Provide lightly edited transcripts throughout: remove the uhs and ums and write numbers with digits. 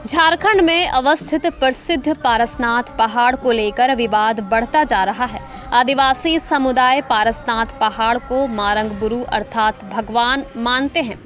झारखंड में अवस्थित प्रसिद्ध पारसनाथ पहाड़ को लेकर विवाद बढ़ता जा रहा है। आदिवासी समुदाय पारसनाथ पहाड़ को मारंगबुरु अर्थात भगवान मानते हैं।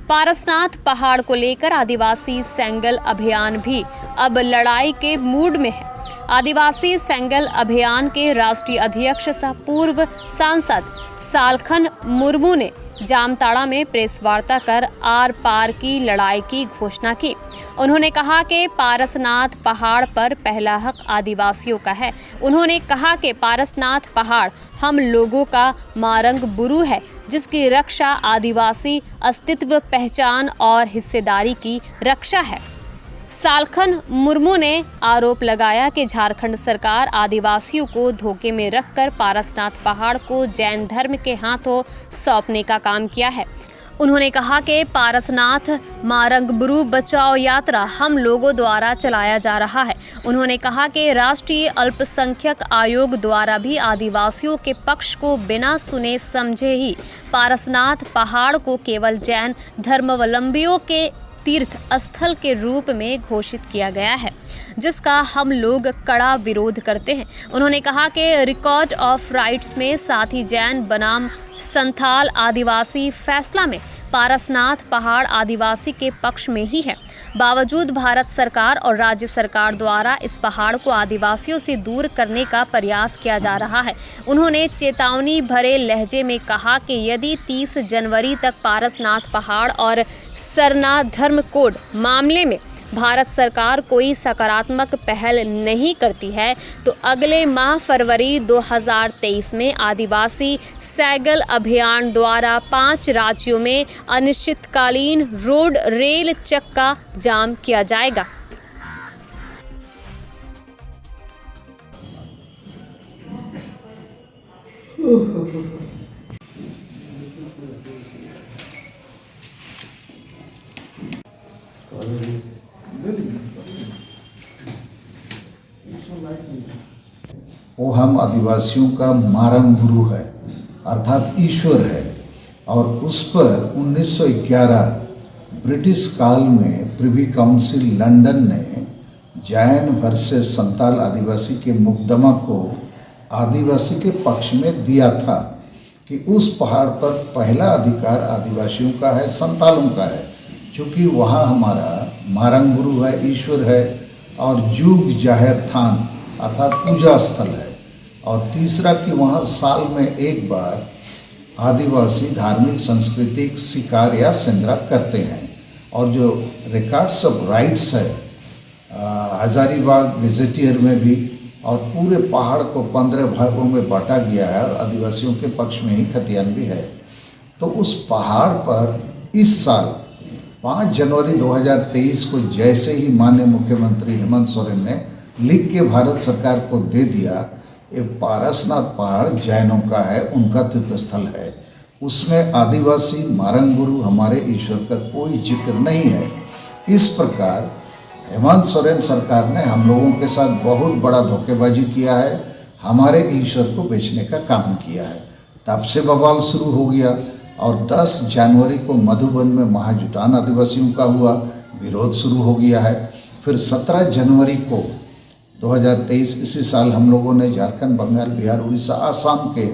पारसनाथ पहाड़ को लेकर आदिवासी सेंगल अभियान भी अब लड़ाई के मूड में है। आदिवासी सेंगल अभियान के राष्ट्रीय अध्यक्ष सह पूर्व सांसद सालखन मुर्मू ने जामताड़ा में प्रेस वार्ता कर आर पार की लड़ाई की घोषणा की। उन्होंने कहा कि पारसनाथ पहाड़ पर पहला हक आदिवासियों का है। उन्होंने कहा कि पारसनाथ पहाड़ हम लोगों का मारंगबुरु है, जिसकी रक्षा आदिवासी अस्तित्व, पहचान और हिस्सेदारी की रक्षा है। सालखन मुर्मू ने आरोप लगाया कि झारखंड सरकार आदिवासियों को धोखे में रखकर पारसनाथ पहाड़ को जैन धर्म के हाथों सौंपने का काम किया है। उन्होंने कहा कि पारसनाथ मारंगबुरु बचाओ यात्रा हम लोगों द्वारा चलाया जा रहा है। उन्होंने कहा कि राष्ट्रीय अल्पसंख्यक आयोग द्वारा भी आदिवासियों के पक्ष को बिना सुने समझे ही पारसनाथ पहाड़ को केवल जैन धर्मावलंबियों के तीर्थ स्थल के रूप में घोषित किया गया है, जिसका हम लोग कड़ा विरोध करते हैं। उन्होंने कहा कि रिकॉर्ड ऑफ राइट्स में साथ ही जैन बनाम संथाल आदिवासी फैसला में पारसनाथ पहाड़ आदिवासी के पक्ष में ही है। बावजूद भारत सरकार और राज्य सरकार द्वारा इस पहाड़ को आदिवासियों से दूर करने का प्रयास किया जा रहा है। उन्होंने चेतावनी भरे लहजे में कहा कि यदि 30 जनवरी तक पारसनाथ पहाड़ और सरना धर्म कोड मामले में भारत सरकार कोई सकारात्मक पहल नहीं करती है तो अगले माह फरवरी 2023 में आदिवासी सैगल अभियान द्वारा 5 राज्यों में अनिश्चितकालीन रोड रेल चक्का जाम किया जाएगा। वो हम आदिवासियों का मारंगबुरु है अर्थात ईश्वर है, और उस पर 1911 ब्रिटिश काल में प्रिवी काउंसिल लंदन ने जैन वर्सेस संताल आदिवासी के मुकदमा को आदिवासी के पक्ष में दिया था कि उस पहाड़ पर पहला अधिकार आदिवासियों का है, संतालों का है, क्योंकि वहाँ हमारा मारंगबुरु है, ईश्वर है, और जुग जाहिर थान अर्थात पूजा स्थल है, और तीसरा कि वहाँ साल में एक बार आदिवासी धार्मिक सांस्कृतिक शिकार या सेंद्रा करते हैं। और जो रिकॉर्ड्स ऑफ राइट्स है हजारीबाग गेजेटियर में भी, और पूरे पहाड़ को 15 भागों में बांटा गया है और आदिवासियों के पक्ष में ही खतियान भी है। तो उस पहाड़ पर इस साल 5 जनवरी 2023 को जैसे ही माननीय मुख्यमंत्री हेमंत सोरेन ने लिख के भारत सरकार को दे दिया, ये पारसनाथ पहाड़ जैनों का है, उनका तीर्थस्थल है, उसमें आदिवासी मारंगबुरु हमारे ईश्वर का कोई जिक्र नहीं है। इस प्रकार हेमंत सोरेन सरकार ने हम लोगों के साथ बहुत बड़ा धोखेबाजी किया है, हमारे ईश्वर को बेचने का काम किया है। तब से बवाल शुरू हो गया, और 10 जनवरी को मधुबन में महाजुटान आदिवासियों का हुआ, विरोध शुरू हो गया है। फिर 17 जनवरी को 2023 इसी साल हम लोगों ने झारखंड, बंगाल, बिहार, उड़ीसा, आसाम के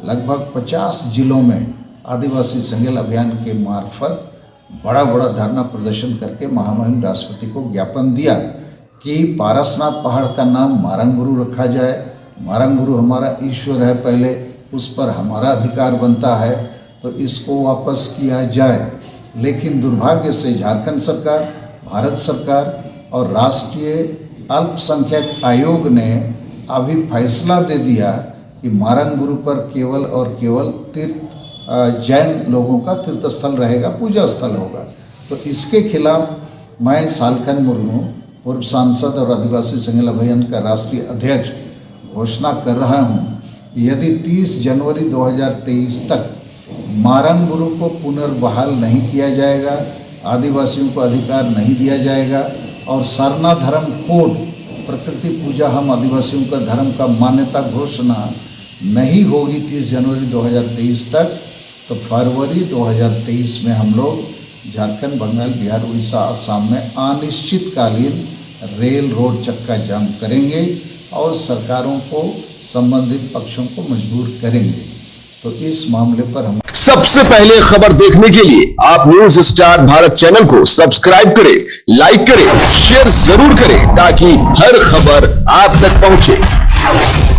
लगभग 50 जिलों में आदिवासी सेंगल अभियान के मार्फत बड़ा धरना प्रदर्शन करके महामहिम राष्ट्रपति को ज्ञापन दिया कि पारसनाथ पहाड़ का नाम मारंगबुरु रखा जाए। मारंगबुरु हमारा ईश्वर है, पहले उस पर हमारा अधिकार बनता है, तो इसको वापस किया जाए। लेकिन दुर्भाग्य से झारखंड सरकार, भारत सरकार और राष्ट्रीय अल्पसंख्यक आयोग ने अभी फैसला दे दिया कि मारंगबुरु पर केवल और केवल जैन लोगों का तीर्थस्थल रहेगा, पूजा स्थल होगा। तो इसके खिलाफ मैं सालखन मुर्मू, पूर्व सांसद और आदिवासी सेंगल अभियान का राष्ट्रीय अध्यक्ष, घोषणा कर रहा हूँ कि यदि 30 जनवरी 2023 तक मारंगबुरु को पुनर्बहाल नहीं किया जाएगा, आदिवासियों को अधिकार नहीं दिया जाएगा, और सरना धर्म कोड प्रकृति पूजा हम आदिवासियों का धर्म का मान्यता घोषणा नहीं होगी 30 जनवरी 2023 तक, तो फरवरी 2023 में हम लोग झारखंड, बंगाल, बिहार, उड़ीसा, असम में अनिश्चितकालीन रेल रोड चक्का जाम करेंगे और सरकारों को, संबंधित पक्षों को मजबूर करेंगे। तो इस मामले पर हम सबसे पहले खबर देखने के लिए आप न्यूज स्टार भारत चैनल को सब्सक्राइब करें, लाइक करें, शेयर जरूर करें ताकि हर खबर आप तक पहुंचे।